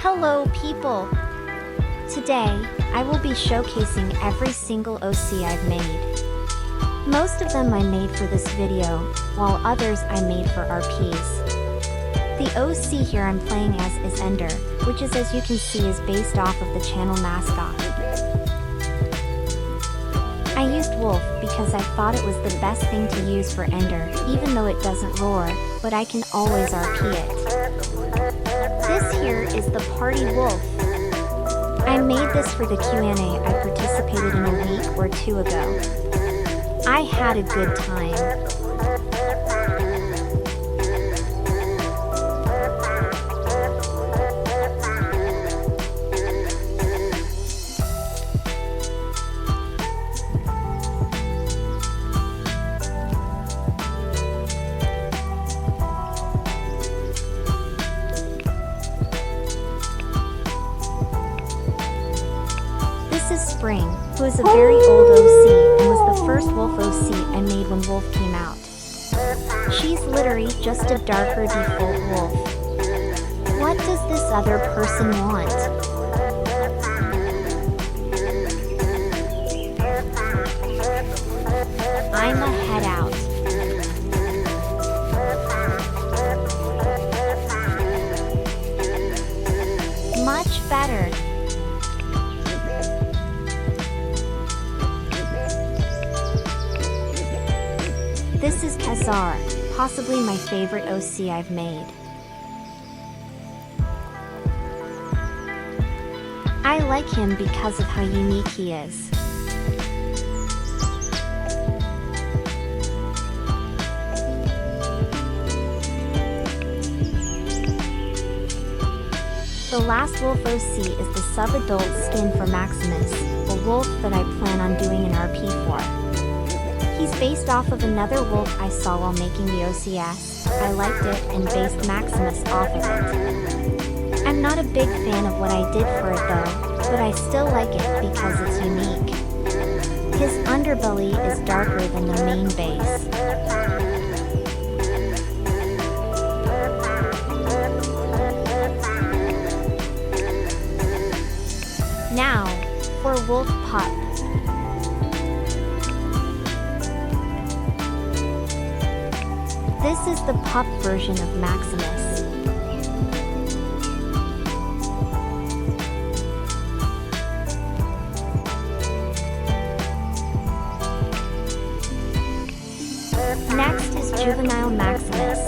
Hello people! Today, I will be showcasing every single OC I've made. Most of them I made for this video, while others I made for RPs. The OC here I'm playing as is Ender, which is as you can see is based off of the channel mascot. I used Wolf because I thought it was the best thing to use for Ender, even though it doesn't roar, but I can always RP it. This here is the Party Wolf. I made this for the Q&A I participated in a week or two ago. I had a good time. This is Spring, who is a very old OC and was the first Wolf OC I made when Wolf came out. She's literally just a darker default wolf. What does this other person want? I'm a head out. Much better. This is Cougar, possibly my favorite OC I've made. I like him because of how unique he is. The last Wolf OC is the sub-adult skin for Maximus, a wolf that I plan on doing an RP for. He's based off of another wolf I saw while making the OCS. I liked it and based Maximus off of it. I'm not a big fan of what I did for it though, but I still like it because it's unique. His underbelly is darker than the main base. Now, for Wolf Pup. This is the pup version of Maximus. Next is Juvenile Maximus.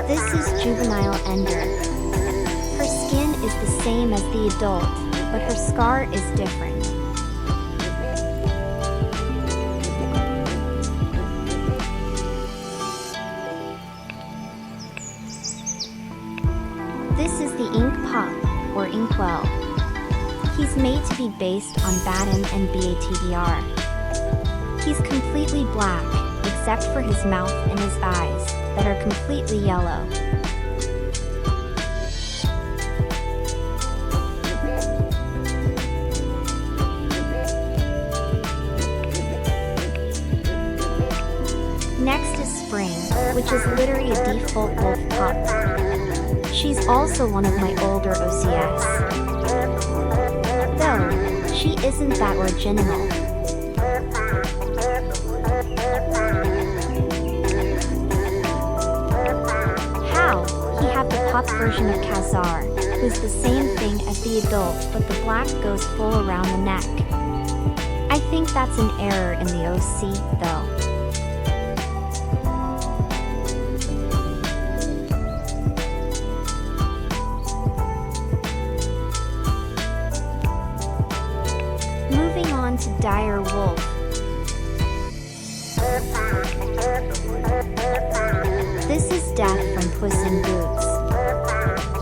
This is Juvenile Ender. Her skin is the same as the adult, but her scar is different. This is the Ink Pup, or Inkwell. He's made to be based on Batum and BATBR. He's completely black, except for his mouth and his eyes, that are completely yellow. Next is Spring, which is literally a default wolf pup. She's also one of my older OCS. Though, she isn't that original. The pup version of Cougar, who's the same thing as the adult, but the black goes full around the neck. I think that's an error in the OC, though. Moving on to Dire Wolf. This is Death from Puss in Boots.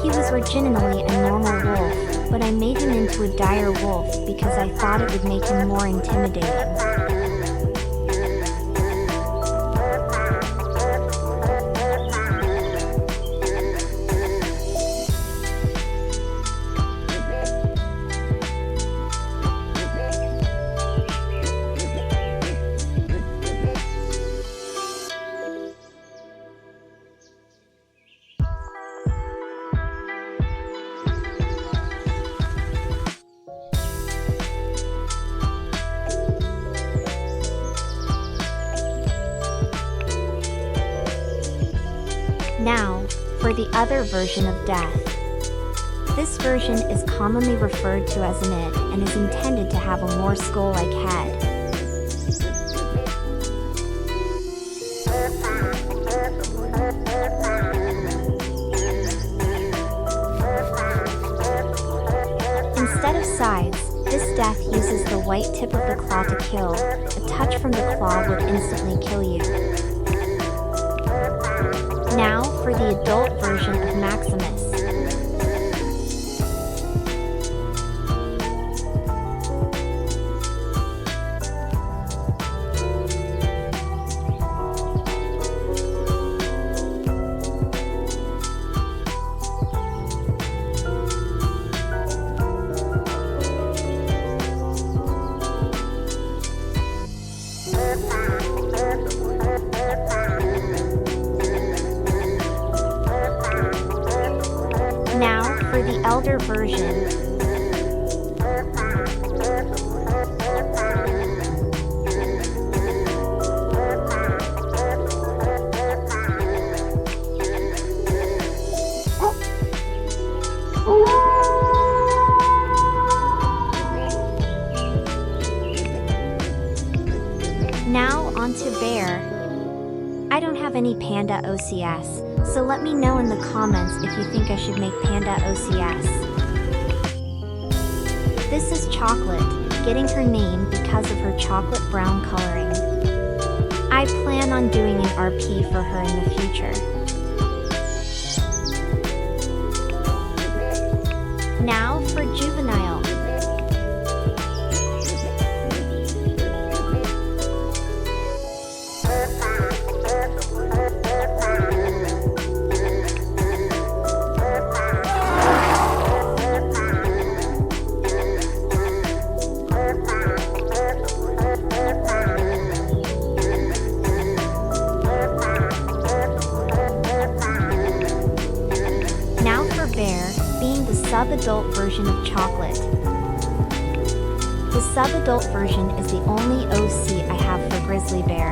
He was originally a normal wolf, but I made him into a dire wolf because I thought it would make him more intimidating. the other version of death. This version is commonly referred to as an id and is intended to have a more skull-like head. Instead of sides, this death uses the white tip of the claw to kill. A touch from the claw would instantly kill you. Now for the adult version of Maximus. Now for the elder version. Now onto bear. I don't have any panda OCS, so let me know in the comments if you think I should make panda OCS. This is Chocolate, getting her name because of her chocolate brown coloring. I plan on doing an RP for her in the future. Now for juvenile. Bear, being the sub-adult version of Chocolate. The sub-adult version is the only OC I have for grizzly bear.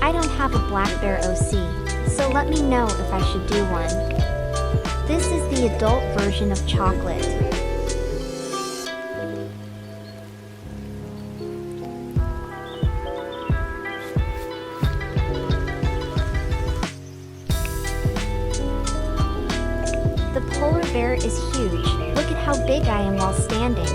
I don't have a black bear OC, so let me know if I should do one. This is the adult version of Chocolate. The polar bear is huge. Look at how big I am while standing.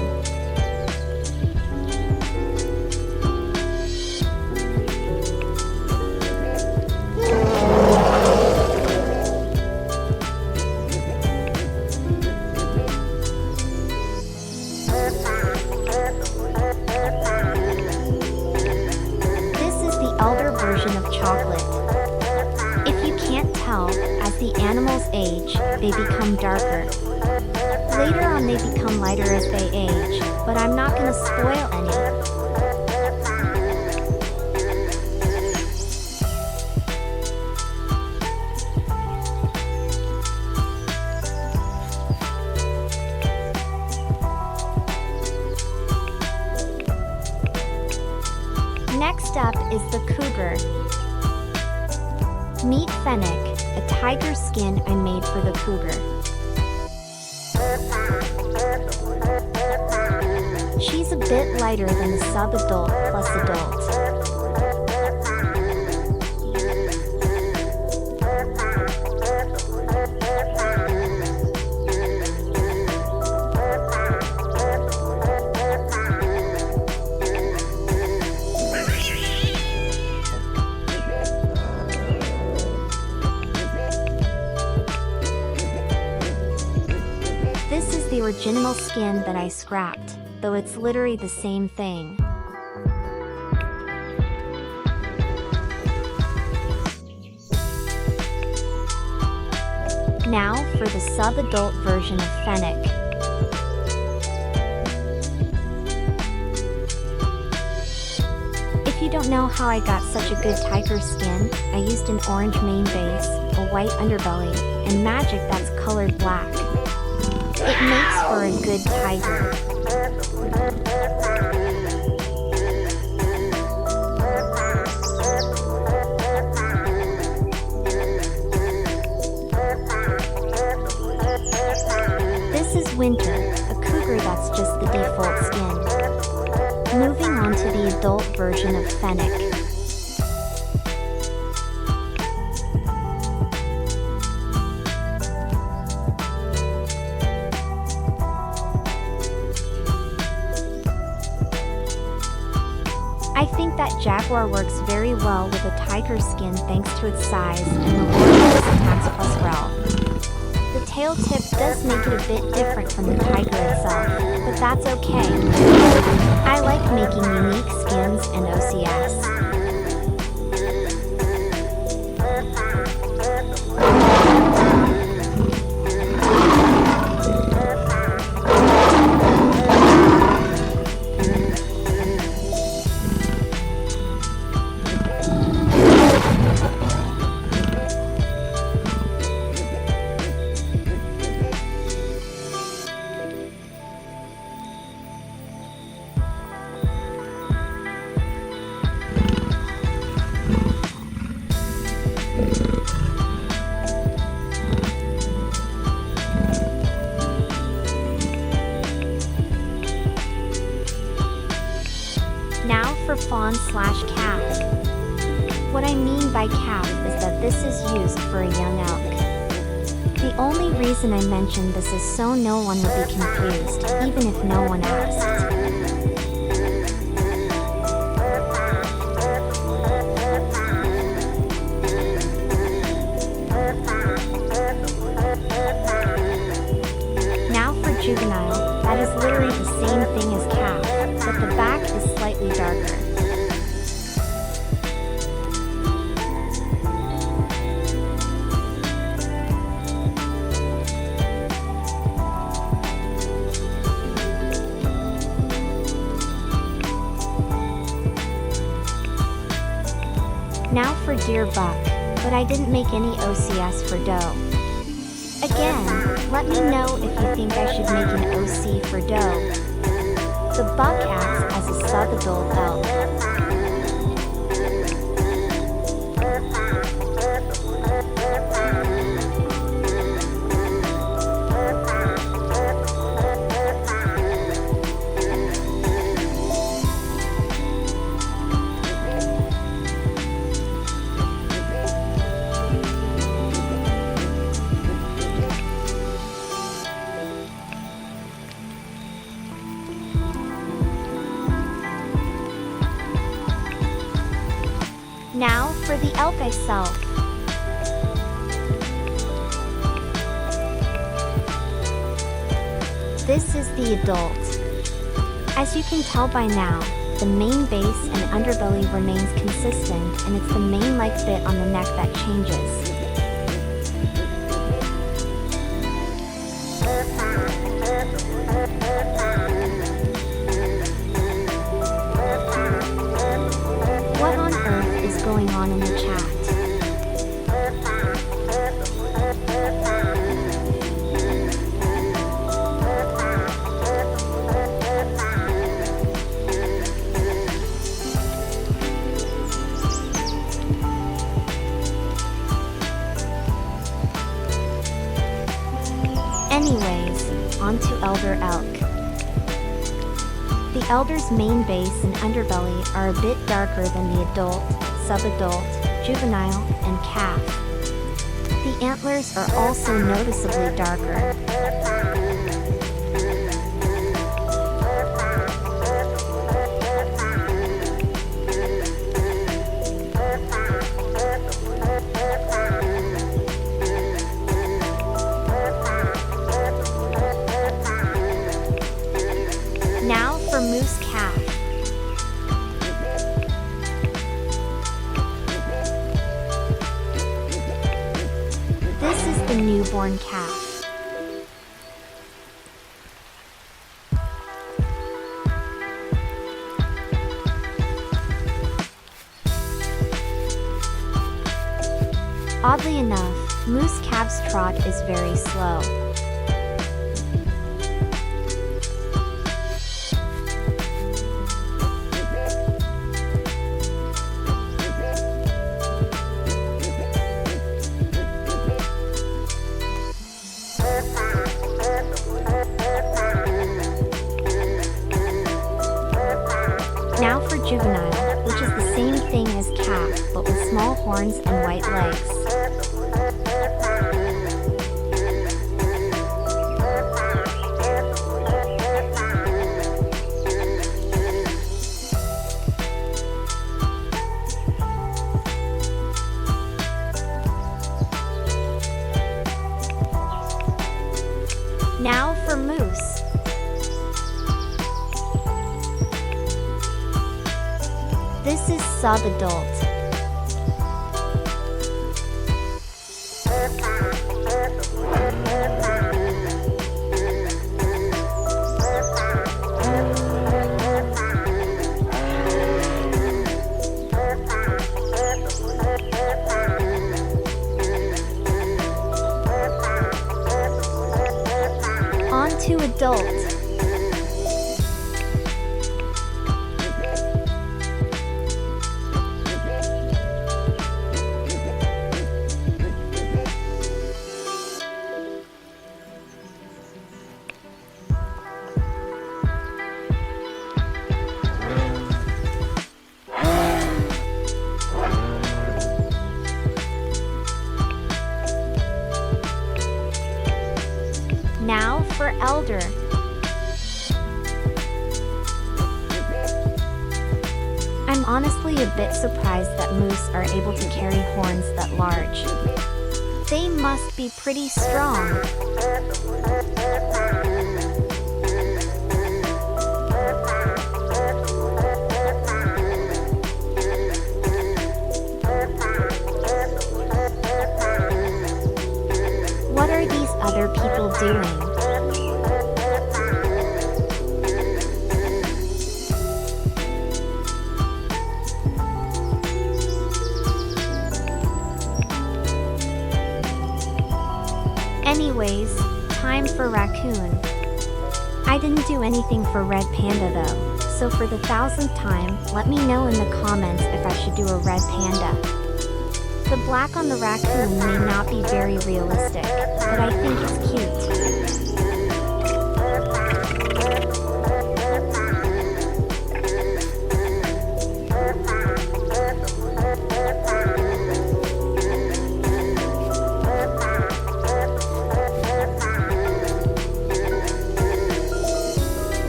Elder version of Chocolate. If you can't tell, as the animals age, they become darker. Later on they become lighter as they age, but I'm not gonna spoil any. Next up is the Cougar. Meet Fennec, a tiger skin I made for the Cougar. She's a bit lighter than the sub-adult plus adult. This is the original skin that I scrapped, though it's literally the same thing. Now for the sub-adult version of Fennec. If you don't know how I got such a good tiger skin, I used an orange mane base, a white underbelly, and magic that's colored black. It makes for a good tiger. This is Winter, a cougar that's just the default skin. Moving on to the adult version of Fennec. I think that Jaguar works very well with a tiger skin thanks to its size and the low attacks plus rel. The tail tip does make it a bit different from the tiger itself, but that's okay. I like making unique skins and OCS. Now for fawn/calf. What I mean by calf is that this is used for a young elk. The only reason I mention this is so no one would be confused, even if no one asked. Now for juvenile, that is literally the same thing as calf, but the back is slightly darker. Now for deer buck, but I didn't make any OCS for doe. Again, let me know if you think I should make an OC for doe. The buck acts as a sub-adult elk. Now for the elk itself. This is the adult. As you can tell by now, the main base and underbelly remains consistent, and it's the mane-like bit on the neck that changes. What on earth is going on in the chat? Anyways, on to elder elk. The elder's main base and underbelly are a bit darker than the adult, sub-adult, juvenile, and calf. The antlers are also noticeably darker. Now for moose calf. This is the newborn calf. Oddly enough, moose calves' trot is very slow. Now for juvenile, which is the same thing as calf but with small horns and white legs. Now for moose. This is subadult. On to adult. Now for elder. I'm honestly a bit surprised that moose are able to carry horns that large. They must be pretty strong. What are these other people doing? Anyways, time for raccoon. I didn't do anything for red panda though, so for the 1000th time, let me know in the comments if I should do a red panda. The black on the raccoon may not be very realistic, but I think it's cute.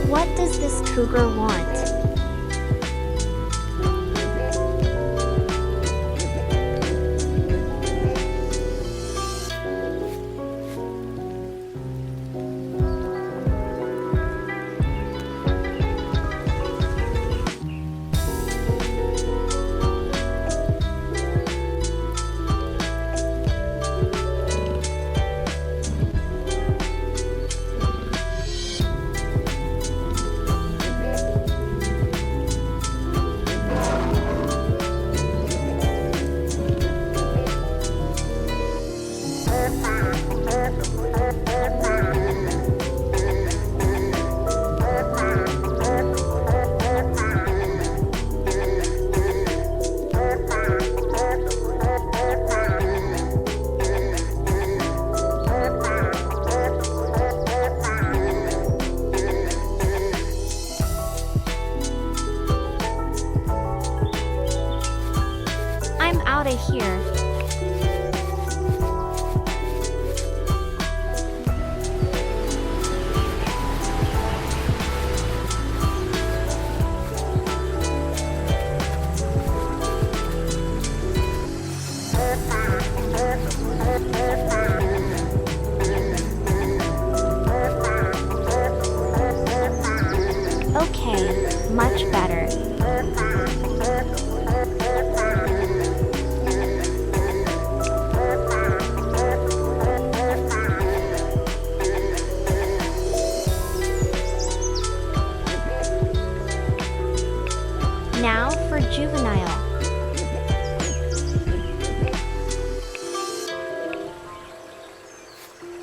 What does this cougar want?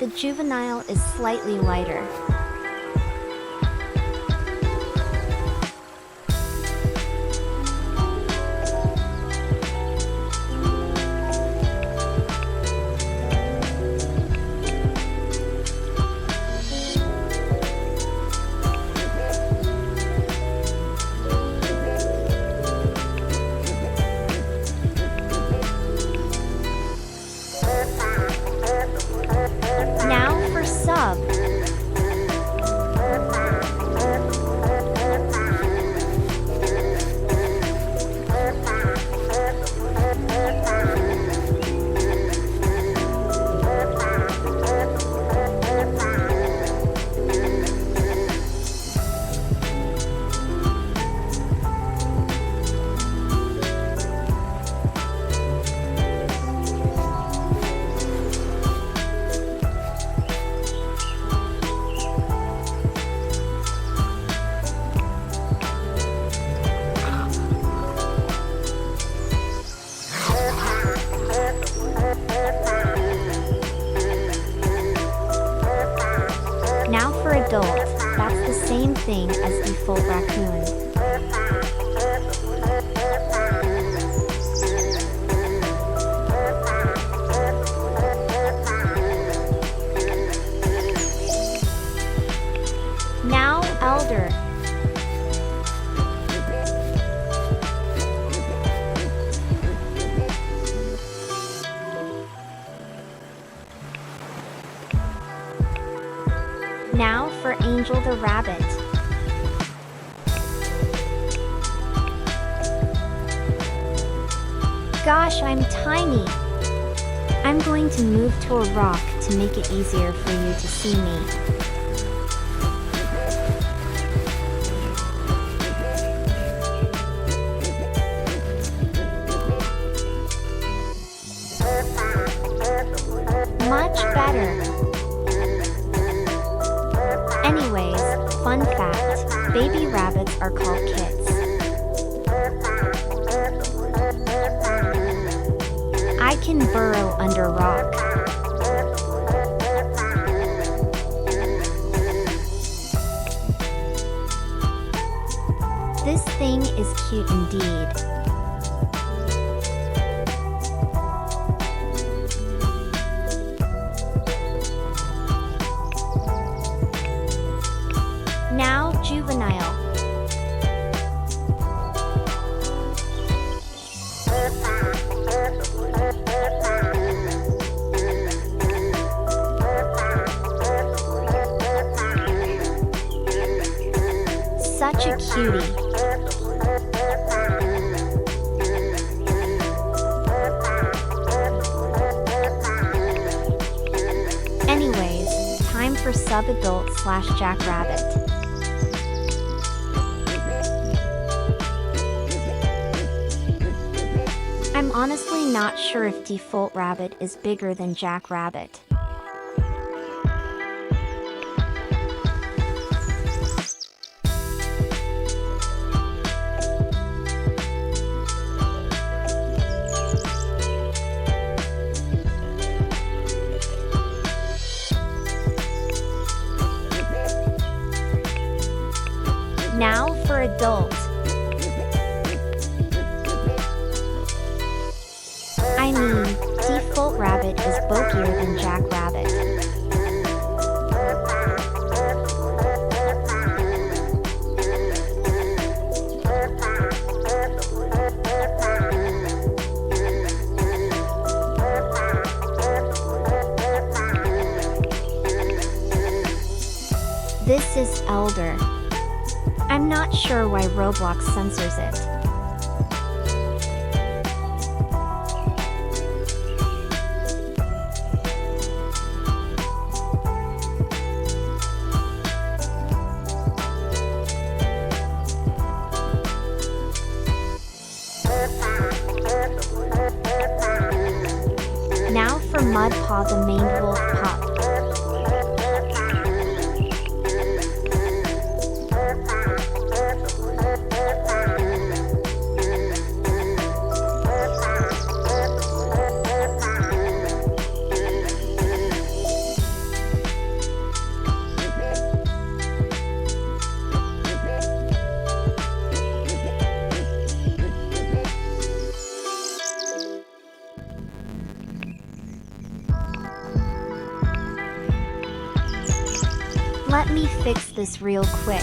The juvenile is slightly lighter. Now for sub. Now for adult, that's the same thing as default raccoon. Now elder. Now for Angel the rabbit. Gosh, I'm tiny. I'm going to move to a rock to make it easier for you to see me. Much better. Anyways, fun fact, baby rabbits are called kits. I can burrow under rock. This thing is cute indeed. Now juvenile. Such a cutie. Anyways, time for sub-adult/jackrabbit. I'm honestly not sure if default rabbit is bigger than jackrabbit. Now for adult. I mean, default rabbit is bulkier than jackrabbit. This is elder. I'm not sure why Roblox censors it. Now for Mudpaw the maned wolf pup. Let me fix this real quick.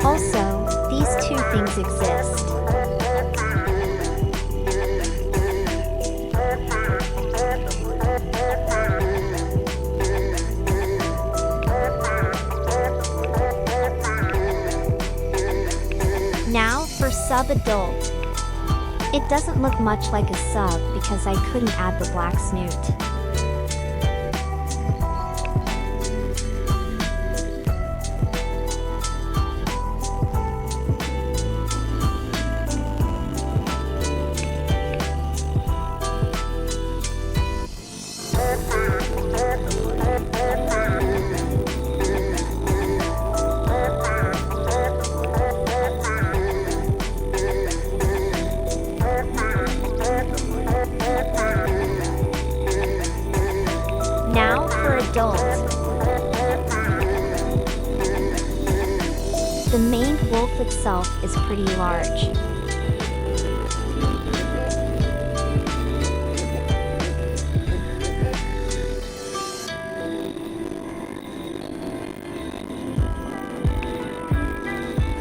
Also, these two things exist. Now for sub-adult. It doesn't look much like a sub because I couldn't add the black snoot. Now for adult. The maned wolf itself is pretty large.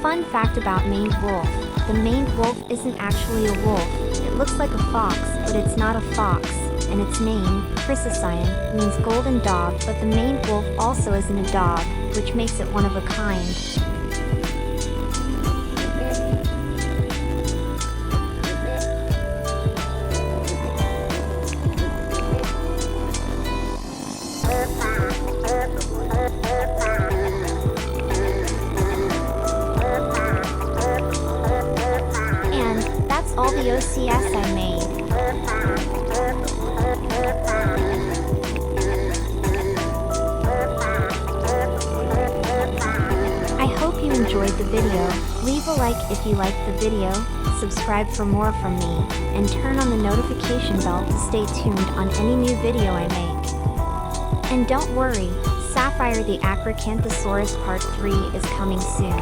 Fun fact about maned wolf. The maned wolf isn't actually a wolf. It looks like a fox, but it's not a fox. And its name, Chrysocyan, means golden dog, but the maned wolf also isn't a dog, which makes it one of a kind. And that's all the OCS I made. I hope you enjoyed the video. Leave a like if you liked the video, subscribe for more from me, and turn on the notification bell to stay tuned on any new video I make. And don't worry, Sapphire the Acrocanthosaurus Part 3 is coming soon.